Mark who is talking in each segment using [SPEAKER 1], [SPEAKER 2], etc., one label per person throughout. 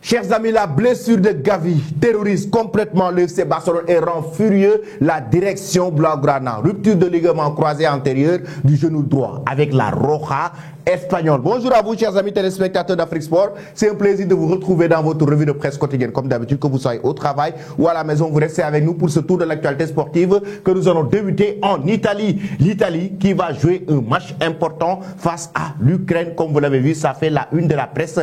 [SPEAKER 1] Chers amis, la blessure de Gavi terrorise complètement le FC Barcelone et rend furieux la direction blaugrana. Rupture de ligament croisé antérieur du genou droit avec la Roja espagnole. Bonjour à vous, chers amis téléspectateurs d'Afrique Sport. C'est un plaisir de vous retrouver dans votre revue de presse quotidienne. Comme d'habitude, que vous soyez au travail ou à la maison, vous restez avec nous pour ce tour de l'actualité sportive que nous allons débuter en Italie. L'Italie qui va jouer un match important face à l'Ukraine. Comme vous l'avez vu, ça fait la une de la presse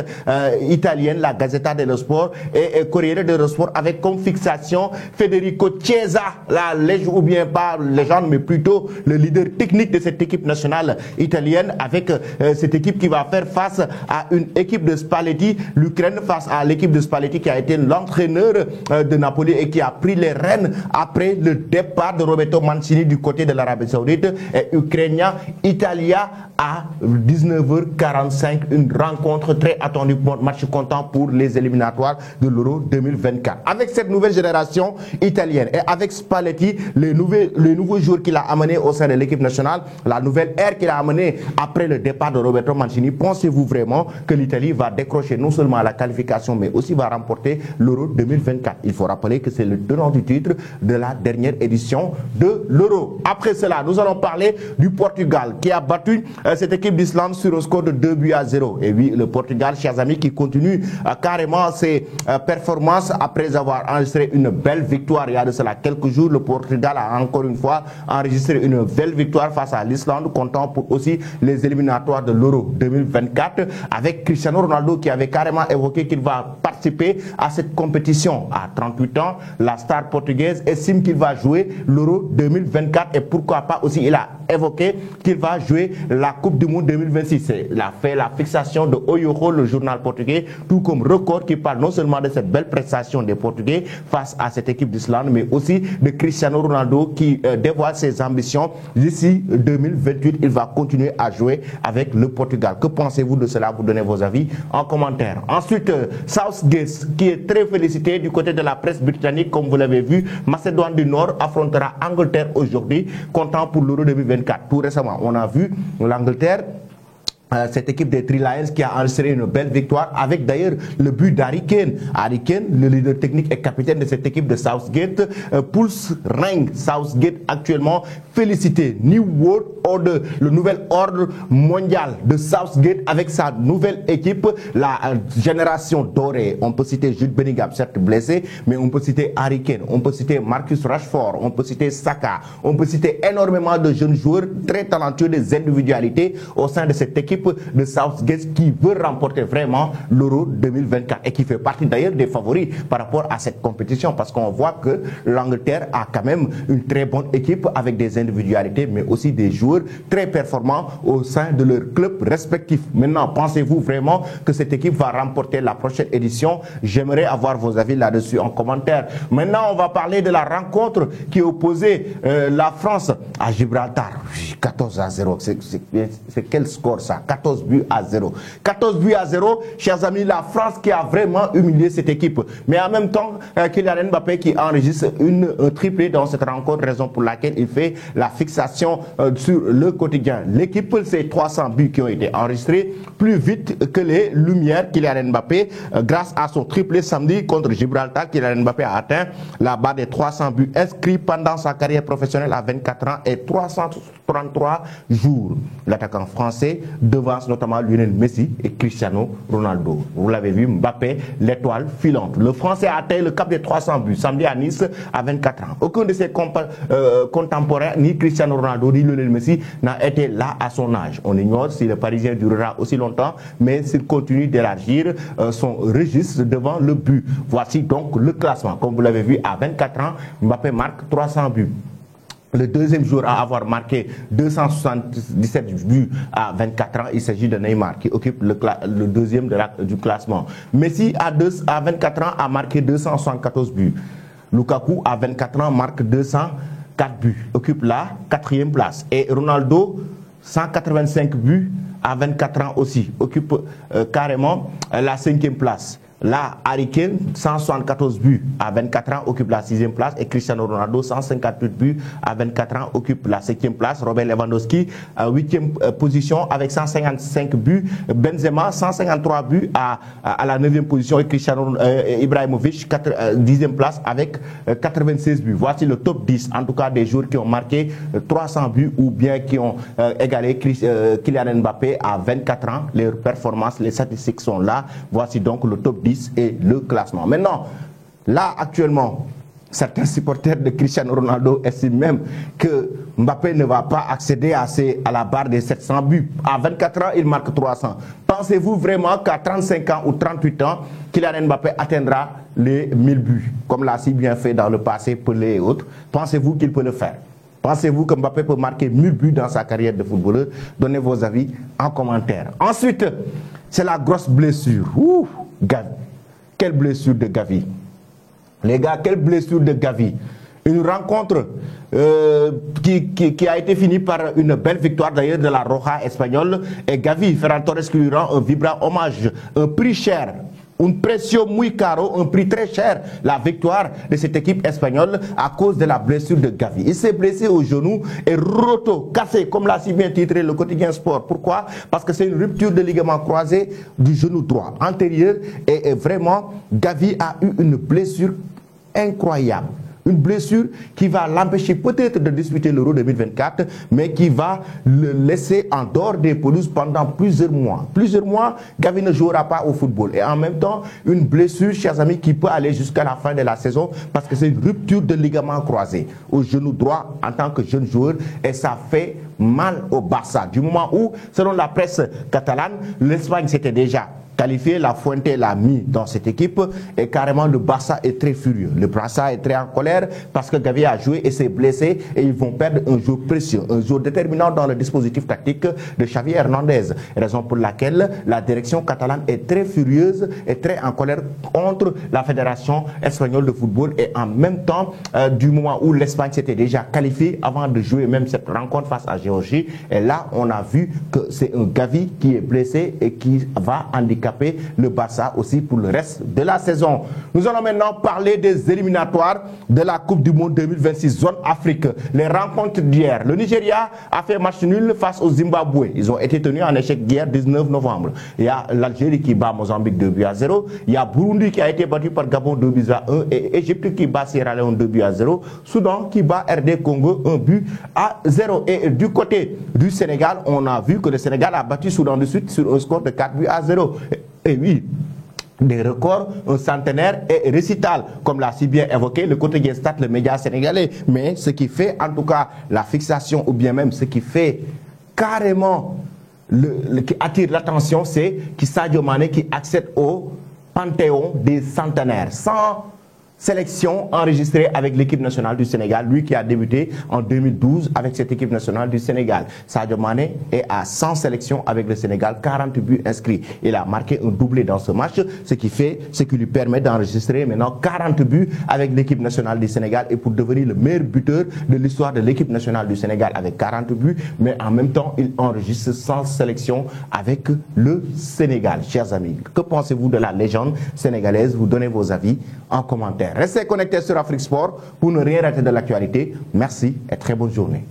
[SPEAKER 1] italienne, la Gazzetta dello Sport et Corriere dello Sport, avec comme fixation Federico Chiesa, la légende, ou bien pas légende, mais plutôt le leader technique de cette équipe nationale italienne, avec cette équipe qui va faire face à une équipe de Spalletti, l'Ukraine face à l'équipe de Spalletti qui a été l'entraîneur de Napoli et qui a pris les rênes après le départ de Roberto Mancini du côté de l'Arabie Saoudite. Et Ukrainien Italia à 19h45, une rencontre très attendue, match comptant pour les éliminatoires de l'Euro 2024. Avec cette nouvelle génération italienne et avec Spalletti, les nouveaux joueurs qu'il a amenés au sein de l'équipe nationale, la nouvelle ère qu'il a amenée après le départ de Roberto Mancini, pensez-vous vraiment que l'Italie va décrocher non seulement la qualification mais aussi va remporter l'Euro 2024? Il faut rappeler que c'est le tenant du titre de la dernière édition de l'Euro. Après cela, nous allons parler du Portugal qui a battu cette équipe d'Islande sur un score de 2-0. Et oui, le Portugal, chers amis, qui continue carrément ses performances après avoir enregistré une belle victoire. Il y a de cela quelques jours, le Portugal a encore une fois enregistré une belle victoire face à l'Islande, comptant pour aussi les éliminatoires de l'Euro 2024, avec Cristiano Ronaldo qui avait carrément évoqué qu'il va participer à cette compétition. À 38 ans, la star portugaise estime qu'il va jouer l'Euro 2024 et pourquoi pas aussi il a évoqué qu'il va jouer la Coupe du Monde 2026. Il a fait la fixation de Oyoro, le journal portugais, tout comme Record, qui parle non seulement de cette belle prestation des Portugais face à cette équipe d'Islande, mais aussi de Cristiano Ronaldo qui dévoile ses ambitions. D'ici 2028, il va continuer à jouer avec le Portugal. Que pensez-vous de cela? Vous donnez vos avis en commentaire. Ensuite, Southgate, qui est très félicité du côté de la presse britannique, comme vous l'avez vu. Macédoine du Nord affrontera Angleterre aujourd'hui, comptant pour l'Euro 2024. Tout récemment, on a vu l'Angleterre, cette équipe des Three Lions qui a enregistré une belle victoire avec d'ailleurs le but d'Harry Kane. Harry Kane, le leader technique et capitaine de cette équipe de Southgate, pulse règne Southgate actuellement. Félicité New World Order, le nouvel ordre mondial de Southgate avec sa nouvelle équipe, la génération dorée. On peut citer Jude Bellingham, certes blessé, mais on peut citer Harry Kane, on peut citer Marcus Rashford, on peut citer Saka, on peut citer énormément de jeunes joueurs très talentueux, des individualités au sein de cette équipe de Southgate qui veut remporter vraiment l'Euro 2024 et qui fait partie d'ailleurs des favoris par rapport à cette compétition, parce qu'on voit que l'Angleterre a quand même une très bonne équipe avec des individualités mais aussi des joueurs très performants au sein de leur club respectif. Maintenant, pensez-vous vraiment que cette équipe va remporter la prochaine édition? J'aimerais avoir vos avis là-dessus en commentaire. Maintenant, on va parler de la rencontre qui opposait la France à Gibraltar. 14-0, c'est quel score ça? 14 buts à 0. 14 buts à 0, chers amis, la France qui a vraiment humilié cette équipe. Mais en même temps, Kylian Mbappé qui enregistre un triplé dans cette rencontre, raison pour laquelle il fait la fixation sur le quotidien. L'équipe, c'est 300 buts qui ont été enregistrés plus vite que les lumières. Kylian Mbappé, grâce à son triplé samedi contre Gibraltar, Kylian Mbappé a atteint la barre des 300 buts inscrits pendant sa carrière professionnelle à 24 ans et 333 jours. L'attaquant français devance notamment Lionel Messi et Cristiano Ronaldo. Vous l'avez vu, Mbappé, l'étoile filante. Le Français a atteint le cap des 300 buts samedi à Nice à 24 ans. Aucun de ses contemporains, ni Cristiano Ronaldo, ni Lionel Messi, n'a été là à son âge. On ignore si le Parisien durera aussi longtemps, mais s'il continue d'élargir son registre devant le but. Voici donc le classement. Comme vous l'avez vu, à 24 ans, Mbappé marque 300 buts. Le deuxième joueur à avoir marqué 277 buts à 24 ans, il s'agit de Neymar qui occupe le deuxième du classement. Messi à 24 ans a marqué 274 buts. Lukaku à 24 ans marque 204 buts, occupe la 4e place. Et Ronaldo, 185 buts à 24 ans aussi, occupe carrément la 5e place. Là, Harry Kane, 174 buts à 24 ans, occupe la 6e place. Et Cristiano Ronaldo, 158 buts à 24 ans, occupe la 7e place. Robert Lewandowski, 8e position avec 155 buts. Benzema, 153 buts à la 9e position. Et Cristiano Ibrahimovic, 10e place avec 96 buts. Voici le top 10, en tout cas des joueurs qui ont marqué 300 buts ou bien qui ont égalé Kylian Mbappé à 24 ans. Leurs performances, les statistiques sont là. Voici donc le top 10 et le classement. Maintenant, là actuellement, certains supporters de Cristiano Ronaldo estiment même que Mbappé ne va pas accéder à la barre des 700 buts. À 24 ans, il marque 300. Pensez-vous vraiment qu'à 35 ans ou 38 ans, Kylian Mbappé atteindra les 1000 buts, comme l'a si bien fait dans le passé Pelé et autres? Pensez-vous qu'il peut le faire? Pensez-vous que Mbappé peut marquer 1000 buts dans sa carrière de footballeur? Donnez vos avis en commentaire. Ensuite, c'est la grosse blessure. Ouh, Gavi. Quelle blessure de Gavi. Les gars, quelle blessure de Gavi. Une rencontre qui a été finie par une belle victoire d'ailleurs de la Roja espagnole. Et Gavi, Ferran Torres qui lui rend un vibrant hommage. Un prix cher. Un precio muy caro, un prix très cher, la victoire de cette équipe espagnole à cause de la blessure de Gavi. Il s'est blessé au genou et roto, cassé, comme l'a si bien titré le quotidien sport. Pourquoi? Parce que c'est une rupture de ligament croisé du genou droit antérieur et vraiment Gavi a eu une blessure incroyable. Une blessure qui va l'empêcher peut-être de disputer l'Euro 2024, mais qui va le laisser en dehors des pelouses pendant plusieurs mois. Plusieurs mois, Gavi ne jouera pas au football. Et en même temps, une blessure, chers amis, qui peut aller jusqu'à la fin de la saison parce que c'est une rupture de ligament croisé au genou droit en tant que jeune joueur et ça fait mal au Barça. Du moment où, selon la presse catalane, l'Espagne s'était déjà qualifié, la Fuente l'a mis dans cette équipe et carrément le Barça est très furieux. Le Barça est très en colère parce que Gavi a joué et s'est blessé et ils vont perdre un joueur précieux, un joueur déterminant dans le dispositif tactique de Xavi Hernandez. Raison pour laquelle la direction catalane est très furieuse et très en colère contre la Fédération espagnole de football et en même temps, du moment où l'Espagne s'était déjà qualifiée avant de jouer même cette rencontre face à Géorgie, et là on a vu que c'est un Gavi qui est blessé et qui va handicaper le Barça aussi pour le reste de la saison. Nous allons maintenant parler des éliminatoires de la Coupe du Monde 2026 zone Afrique. Les rencontres d'hier. Le Nigeria a fait match nul face au Zimbabwe. Ils ont été tenus en échec hier 19 novembre. Il y a l'Algérie qui bat Mozambique 2-0. Il y a Burundi qui a été battu par Gabon 2-1 et Égypte qui bat Sierra Leone 2-0. Soudan qui bat RD Congo 1-0. Et du côté du Sénégal, on a vu que le Sénégal a battu Soudan du Sud sur un score de 4-0. Et oui, des records, un centenaire et récital, comme l'a si bien évoqué le quotidien Stade, le média sénégalais. Mais ce qui fait en tout cas la fixation ou bien même ce qui fait carrément qui attire l'attention, c'est que Sadio Mané qui accède au panthéon des centenaires. Sans sélection enregistrée avec l'équipe nationale du Sénégal, lui qui a débuté en 2012 avec cette équipe nationale du Sénégal. Sadio Mané est à 100 sélections avec le Sénégal, 40 buts inscrits. Il a marqué un doublé dans ce match, ce qui lui permet d'enregistrer maintenant 40 buts avec l'équipe nationale du Sénégal et pour devenir le meilleur buteur de l'histoire de l'équipe nationale du Sénégal avec 40 buts, mais en même temps, il enregistre 100 sélections avec le Sénégal. Chers amis, que pensez-vous de la légende sénégalaise? Vous donnez vos avis en commentaire. Restez connectés sur Afrique Sport pour ne rien rater de l'actualité. Merci et très bonne journée.